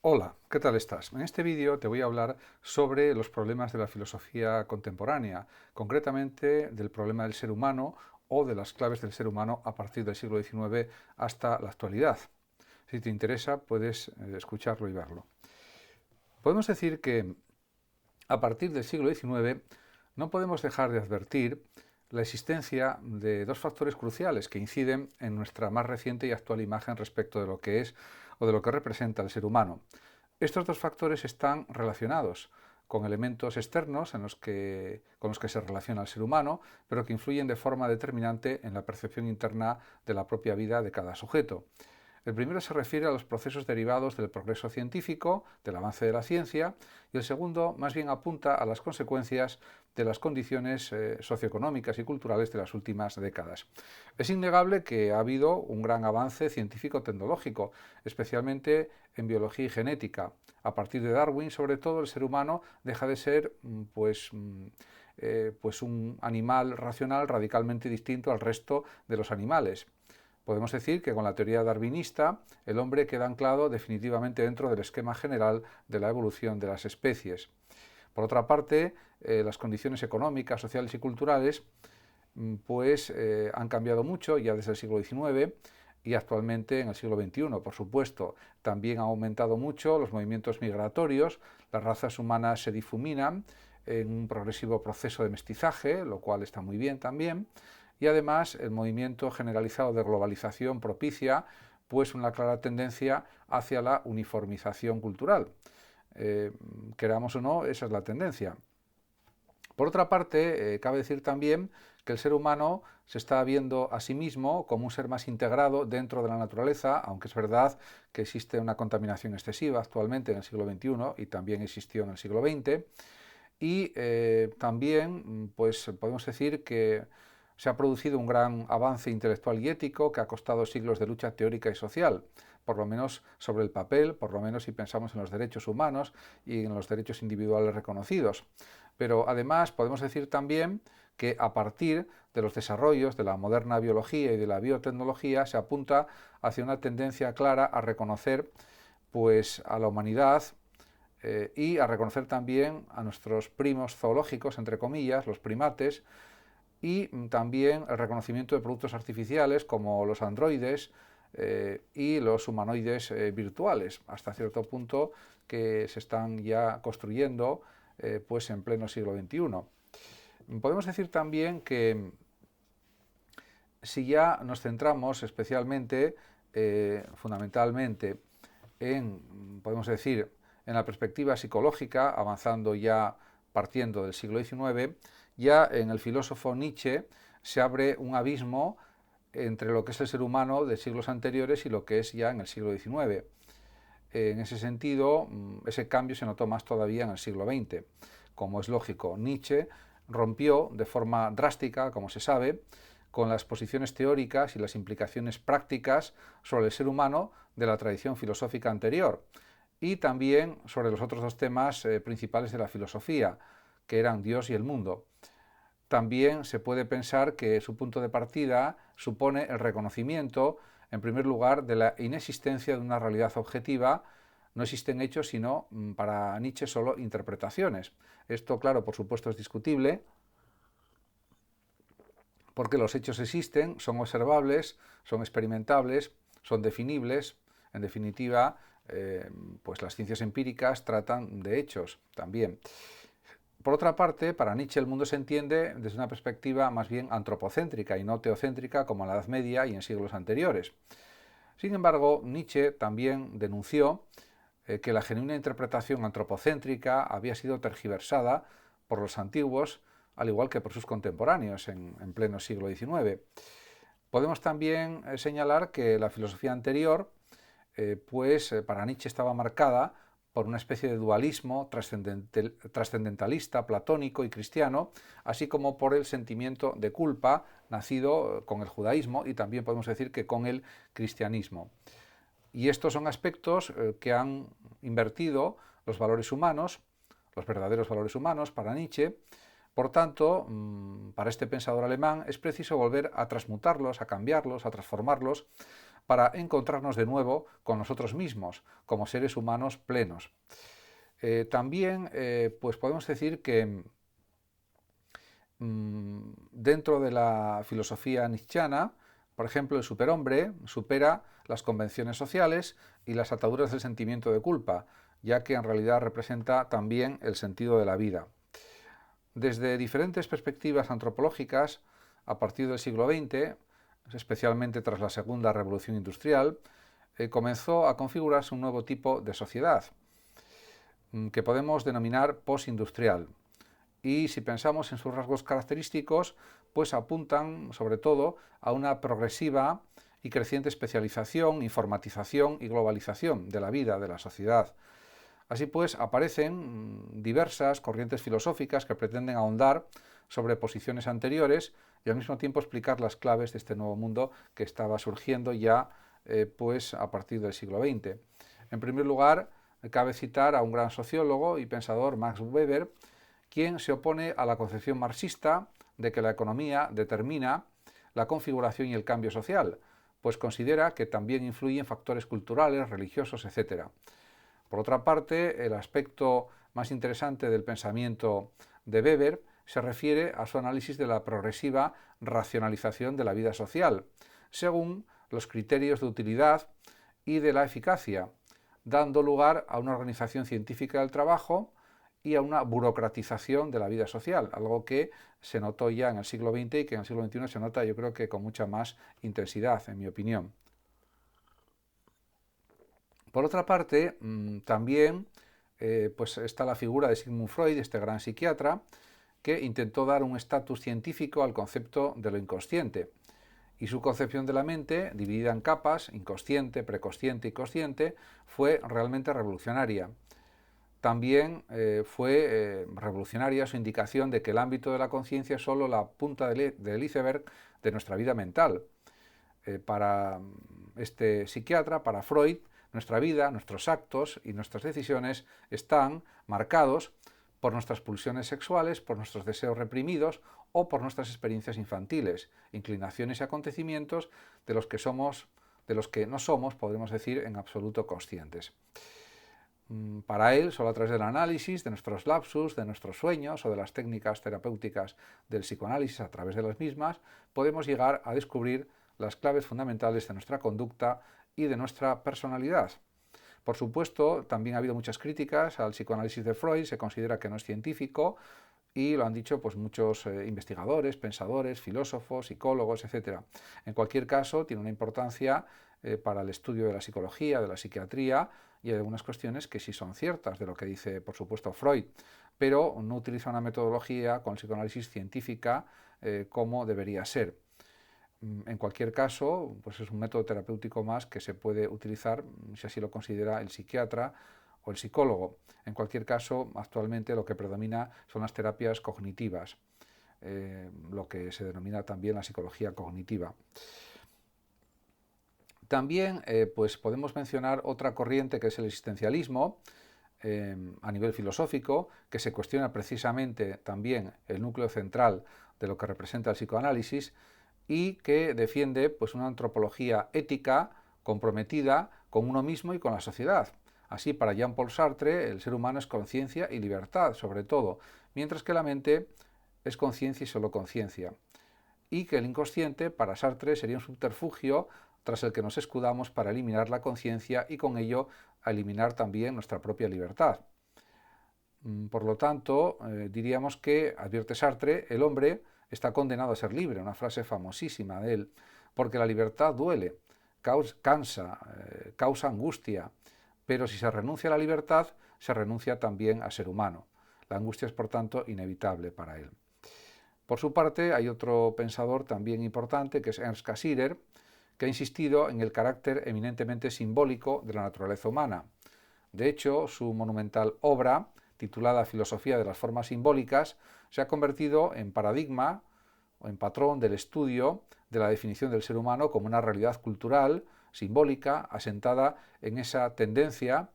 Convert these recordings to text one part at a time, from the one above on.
Hola, ¿qué tal estás? En este vídeo te voy a hablar sobre los problemas de la filosofía contemporánea, concretamente del problema del ser humano o de las claves del ser humano a partir del siglo XIX hasta la actualidad. Si te interesa, puedes escucharlo y verlo. Podemos decir que a partir del siglo XIX no podemos dejar de advertir la existencia de dos factores cruciales que inciden en nuestra más reciente y actual imagen respecto de lo que es o de lo que representa el ser humano. Estos dos factores están relacionados con elementos externos con los que se relaciona el ser humano, pero que influyen de forma determinante en la percepción interna de la propia vida de cada sujeto. El primero se refiere a los procesos derivados del progreso científico, del avance de la ciencia, y el segundo más bien apunta a las consecuencias de las condiciones socioeconómicas y culturales de las últimas décadas. Es innegable que ha habido un gran avance científico-tecnológico, especialmente en biología y genética. A partir de Darwin, sobre todo, el ser humano deja de ser pues un animal racional radicalmente distinto al resto de los animales. Podemos decir que con la teoría darwinista el hombre queda anclado definitivamente dentro del esquema general de la evolución de las especies. Por otra parte, las condiciones económicas, sociales y culturales han cambiado mucho ya desde el siglo XIX y actualmente en el siglo XXI, por supuesto. También han aumentado mucho los movimientos migratorios, las razas humanas se difuminan en un progresivo proceso de mestizaje, lo cual está muy bien también, y además el movimiento generalizado de globalización propicia pues una clara tendencia hacia la uniformización cultural. Queramos o no, esa es la tendencia. Por otra parte, cabe decir también que el ser humano se está viendo a sí mismo como un ser más integrado dentro de la naturaleza, aunque es verdad que existe una contaminación excesiva actualmente en el siglo XXI y también existió en el siglo XX. Y también pues, podemos decir que se ha producido un gran avance intelectual y ético que ha costado siglos de lucha teórica y social, por lo menos sobre el papel, por lo menos si pensamos en los derechos humanos y en los derechos individuales reconocidos. Pero además podemos decir también que a partir de los desarrollos de la moderna biología y de la biotecnología se apunta hacia una tendencia clara a reconocer pues, a la humanidad y a reconocer también a nuestros primos zoológicos, entre comillas, los primates, y también el reconocimiento de productos artificiales como los androides y los humanoides virtuales, hasta cierto punto que se están ya construyendo pues en pleno siglo XXI. Podemos decir también que si ya nos centramos especialmente, fundamentalmente, podemos decir, en la perspectiva psicológica, avanzando ya partiendo del siglo XIX, ya en el filósofo Nietzsche se abre un abismo entre lo que es el ser humano de siglos anteriores y lo que es ya en el siglo XIX. En ese sentido, ese cambio se notó más todavía en el siglo XX. Como es lógico, Nietzsche rompió de forma drástica, como se sabe, con las posiciones teóricas y las implicaciones prácticas sobre el ser humano de la tradición filosófica anterior y también sobre los otros dos temas principales de la filosofía, que eran Dios y el mundo. También se puede pensar que su punto de partida supone el reconocimiento, en primer lugar, de la inexistencia de una realidad objetiva. No existen hechos, sino para Nietzsche solo interpretaciones. Esto, claro, por supuesto es discutible, porque los hechos existen, son observables, son experimentables, son definibles. En definitiva, pues las ciencias empíricas tratan de hechos también. Por otra parte, para Nietzsche el mundo se entiende desde una perspectiva más bien antropocéntrica y no teocéntrica como en la Edad Media y en siglos anteriores. Sin embargo, Nietzsche también denunció que la genuina interpretación antropocéntrica había sido tergiversada por los antiguos, al igual que por sus contemporáneos en pleno siglo XIX. Podemos también señalar que la filosofía anterior, para Nietzsche estaba marcada por una especie de dualismo trascendentalista, platónico y cristiano, así como por el sentimiento de culpa nacido con el judaísmo y también podemos decir que con el cristianismo. Y estos son aspectos que han invertido los valores humanos, los verdaderos valores humanos para Nietzsche. Por tanto, para este pensador alemán es preciso volver a transmutarlos, a cambiarlos, a transformarlos, para encontrarnos de nuevo con nosotros mismos, como seres humanos plenos. También pues podemos decir que dentro de la filosofía nietzscheana, por ejemplo, el superhombre supera las convenciones sociales y las ataduras del sentimiento de culpa, ya que en realidad representa también el sentido de la vida. Desde diferentes perspectivas antropológicas, a partir del siglo XX, especialmente tras la Segunda Revolución Industrial, comenzó a configurarse un nuevo tipo de sociedad, que podemos denominar postindustrial. Y si pensamos en sus rasgos característicos, pues apuntan sobre todo a una progresiva y creciente especialización, informatización y globalización de la vida, de la sociedad. Así pues, aparecen diversas corrientes filosóficas que pretenden ahondar sobre posiciones anteriores y al mismo tiempo explicar las claves de este nuevo mundo que estaba surgiendo ya pues a partir del siglo XX. En primer lugar, cabe citar a un gran sociólogo y pensador, Max Weber, quien se opone a la concepción marxista de que la economía determina la configuración y el cambio social, pues considera que también influyen factores culturales, religiosos, etc. Por otra parte, el aspecto más interesante del pensamiento de Weber se refiere a su análisis de la progresiva racionalización de la vida social, según los criterios de utilidad y de la eficacia, dando lugar a una organización científica del trabajo y a una burocratización de la vida social, algo que se notó ya en el siglo XX y que en el siglo XXI se nota, yo creo que con mucha más intensidad, en mi opinión. Por otra parte, también pues está la figura de Sigmund Freud, este gran psiquiatra, que intentó dar un estatus científico al concepto de lo inconsciente. Y su concepción de la mente, dividida en capas, inconsciente, preconsciente y consciente, fue realmente revolucionaria. También fue revolucionaria su indicación de que el ámbito de la conciencia es solo la punta del iceberg de nuestra vida mental. Para este psiquiatra, para Freud, nuestra vida, nuestros actos y nuestras decisiones están marcados por nuestras pulsiones sexuales, por nuestros deseos reprimidos o por nuestras experiencias infantiles, inclinaciones y acontecimientos de los que no somos, podemos decir, en absoluto conscientes. Para él, solo a través del análisis de nuestros lapsus, de nuestros sueños o de las técnicas terapéuticas del psicoanálisis a través de las mismas, podemos llegar a descubrir las claves fundamentales de nuestra conducta y de nuestra personalidad. Por supuesto, también ha habido muchas críticas al psicoanálisis de Freud, se considera que no es científico y lo han dicho pues, muchos investigadores, pensadores, filósofos, psicólogos, etc. En cualquier caso, tiene una importancia para el estudio de la psicología, de la psiquiatría, y hay algunas cuestiones que sí son ciertas de lo que dice, por supuesto, Freud, pero no utiliza una metodología con psicoanálisis científica como debería ser. En cualquier caso, pues es un método terapéutico más que se puede utilizar, si así lo considera el psiquiatra o el psicólogo. En cualquier caso, actualmente lo que predomina son las terapias cognitivas, lo que se denomina también la psicología cognitiva. También pues podemos mencionar otra corriente que es el existencialismo, a nivel filosófico, que se cuestiona precisamente también el núcleo central de lo que representa el psicoanálisis y que defiende pues, una antropología ética comprometida con uno mismo y con la sociedad. Así, para Jean-Paul Sartre, el ser humano es conciencia y libertad, sobre todo, mientras que la mente es conciencia y solo conciencia. Y que el inconsciente, para Sartre, sería un subterfugio tras el que nos escudamos para eliminar la conciencia y con ello a eliminar también nuestra propia libertad. Por lo tanto, diríamos que, advierte Sartre, el hombre está condenado a ser libre, una frase famosísima de él, porque la libertad duele, cansa, causa angustia, pero si se renuncia a la libertad, se renuncia también a ser humano. La angustia es, por tanto, inevitable para él. Por su parte, hay otro pensador también importante, que es Ernst Cassirer, que ha insistido en el carácter eminentemente simbólico de la naturaleza humana. De hecho, su monumental obra, titulada Filosofía de las formas simbólicas, se ha convertido en paradigma o en patrón del estudio de la definición del ser humano como una realidad cultural, simbólica, asentada en esa tendencia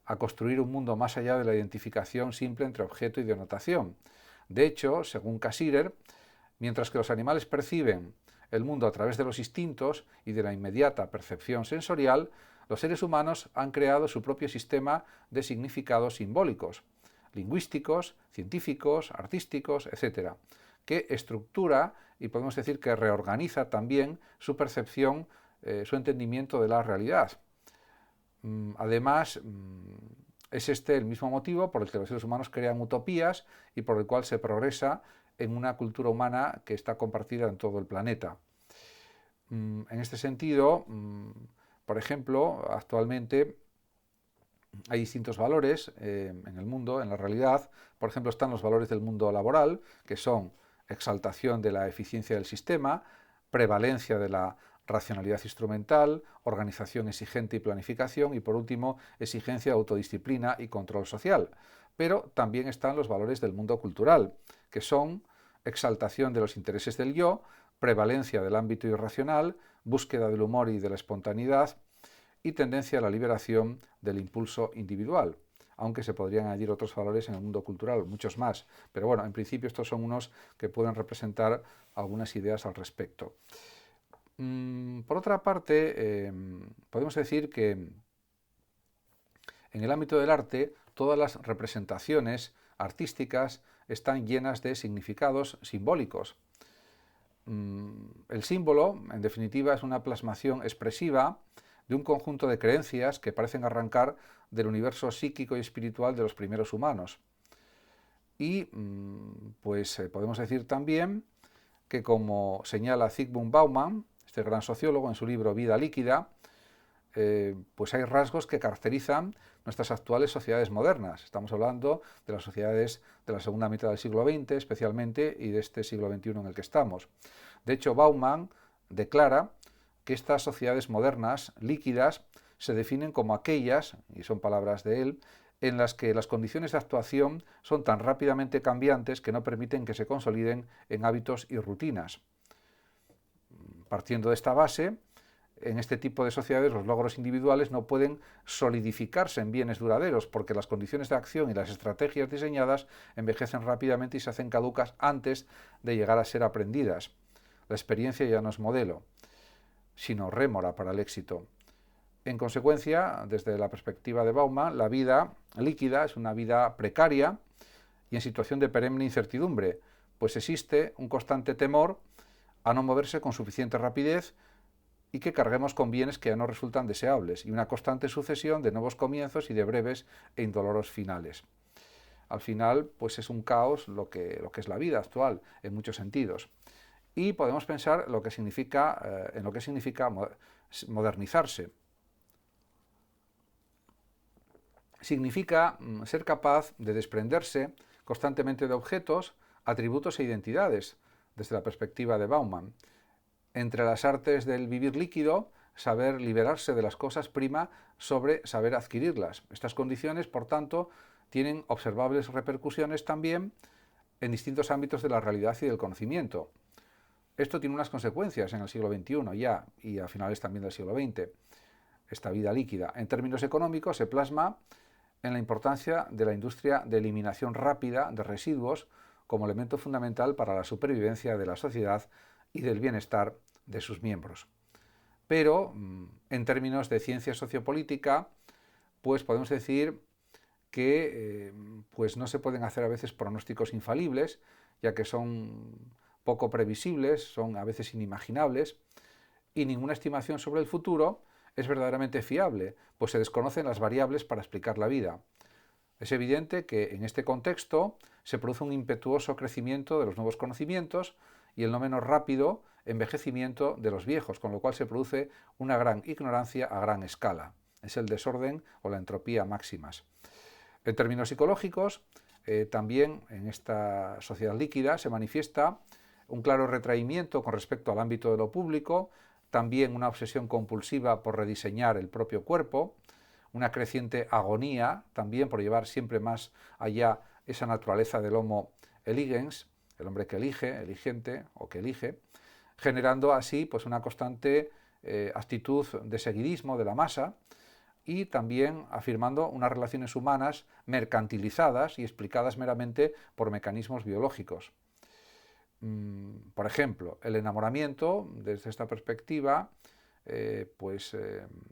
a construir un mundo más allá de la identificación simple entre objeto y denotación. De hecho, según Cassirer, mientras que los animales perciben el mundo a través de los instintos y de la inmediata percepción sensorial, los seres humanos han creado su propio sistema de significados simbólicos, lingüísticos, científicos, artísticos, etc., que estructura y podemos decir que reorganiza también su percepción, su entendimiento de la realidad. Además, es este el mismo motivo por el que los seres humanos crean utopías y por el cual se progresa en una cultura humana que está compartida en todo el planeta. En este sentido, por ejemplo, actualmente hay distintos valores en el mundo, en la realidad. Por ejemplo, están los valores del mundo laboral, que son exaltación de la eficiencia del sistema, prevalencia de la racionalidad instrumental, organización exigente y planificación, y por último, exigencia de autodisciplina y control social. Pero también están los valores del mundo cultural, que son exaltación de los intereses del yo, prevalencia del ámbito irracional, búsqueda del humor y de la espontaneidad, y tendencia a la liberación del impulso individual, aunque se podrían añadir otros valores en el mundo cultural, muchos más. Pero bueno, en principio estos son unos que pueden representar algunas ideas al respecto. Por otra parte, podemos decir que en el ámbito del arte todas las representaciones artísticas están llenas de significados simbólicos. El símbolo, en definitiva, es una plasmación expresiva de un conjunto de creencias que parecen arrancar del universo psíquico y espiritual de los primeros humanos. Y pues podemos decir también que, como señala Zygmunt Bauman, este gran sociólogo, en su libro Vida líquida, pues hay rasgos que caracterizan nuestras actuales sociedades modernas. Estamos hablando de las sociedades de la segunda mitad del siglo XX, especialmente, y de este siglo XXI en el que estamos. De hecho, Bauman declara que estas sociedades modernas, líquidas, se definen como aquellas, y son palabras de él, en las que las condiciones de actuación son tan rápidamente cambiantes que no permiten que se consoliden en hábitos y rutinas. Partiendo de esta base, en este tipo de sociedades los logros individuales no pueden solidificarse en bienes duraderos porque las condiciones de acción y las estrategias diseñadas envejecen rápidamente y se hacen caducas antes de llegar a ser aprendidas. La experiencia ya no es modelo, sino rémora para el éxito. En consecuencia, desde la perspectiva de Bauman, la vida líquida es una vida precaria y en situación de perenne incertidumbre, pues existe un constante temor a no moverse con suficiente rapidez y que carguemos con bienes que ya no resultan deseables, y una constante sucesión de nuevos comienzos y de breves e indoloros finales. Al final, pues es un caos lo que es la vida actual, en muchos sentidos. Y podemos pensar en lo que significa modernizarse. Significa ser capaz de desprenderse constantemente de objetos, atributos e identidades, desde la perspectiva de Bauman. Entre las artes del vivir líquido, saber liberarse de las cosas prima sobre saber adquirirlas. Estas condiciones, por tanto, tienen observables repercusiones también en distintos ámbitos de la realidad y del conocimiento. Esto tiene unas consecuencias en el siglo XXI ya y a finales también del siglo XX. Esta vida líquida, en términos económicos, se plasma en la importancia de la industria de eliminación rápida de residuos como elemento fundamental para la supervivencia de la sociedad y del bienestar de sus miembros. Pero, en términos de ciencia sociopolítica, pues podemos decir que pues no se pueden hacer a veces pronósticos infalibles, ya que son poco previsibles, son a veces inimaginables, y ninguna estimación sobre el futuro es verdaderamente fiable, pues se desconocen las variables para explicar la vida. Es evidente que en este contexto se produce un impetuoso crecimiento de los nuevos conocimientos y el no menos rápido envejecimiento de los viejos, con lo cual se produce una gran ignorancia a gran escala. Es el desorden o la entropía máximas. En términos psicológicos, también en esta sociedad líquida se manifiesta un claro retraimiento con respecto al ámbito de lo público, también una obsesión compulsiva por rediseñar el propio cuerpo, una creciente agonía también por llevar siempre más allá esa naturaleza del homo eligens, el hombre que elige, eligiente o que elige, generando así pues una constante actitud de seguidismo de la masa y también afirmando unas relaciones humanas mercantilizadas y explicadas meramente por mecanismos biológicos. Por ejemplo, el enamoramiento, desde esta perspectiva,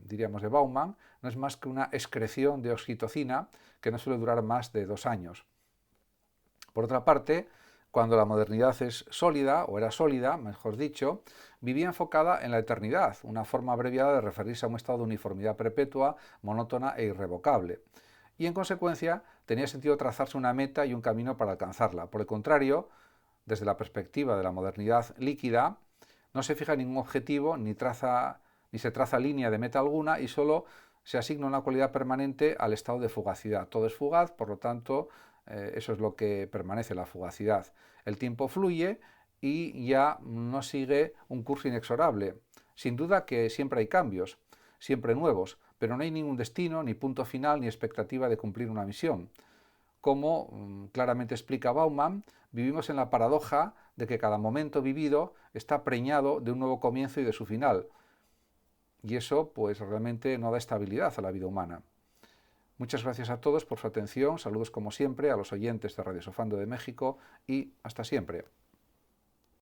diríamos de Bauman, no es más que una excreción de oxitocina que no suele durar más de 2 años. Por otra parte, cuando la modernidad es sólida, o era sólida, mejor dicho, vivía enfocada en la eternidad, una forma abreviada de referirse a un estado de uniformidad perpetua, monótona e irrevocable. Y en consecuencia, tenía sentido trazarse una meta y un camino para alcanzarla. Por el contrario, desde la perspectiva de la modernidad líquida, no se fija ningún objetivo, ni se traza línea de meta alguna, y solo se asigna una cualidad permanente al estado de fugacidad. Todo es fugaz, por lo tanto, eso es lo que permanece, la fugacidad. El tiempo fluye y ya no sigue un curso inexorable. Sin duda que siempre hay cambios, siempre nuevos, pero no hay ningún destino, ni punto final, ni expectativa de cumplir una misión. Como claramente explica Bauman, vivimos en la paradoja de que cada momento vivido está preñado de un nuevo comienzo y de su final. Y eso, pues, realmente no da estabilidad a la vida humana. Muchas gracias a todos por su atención, saludos como siempre a los oyentes de Radio Sofando de México y hasta siempre.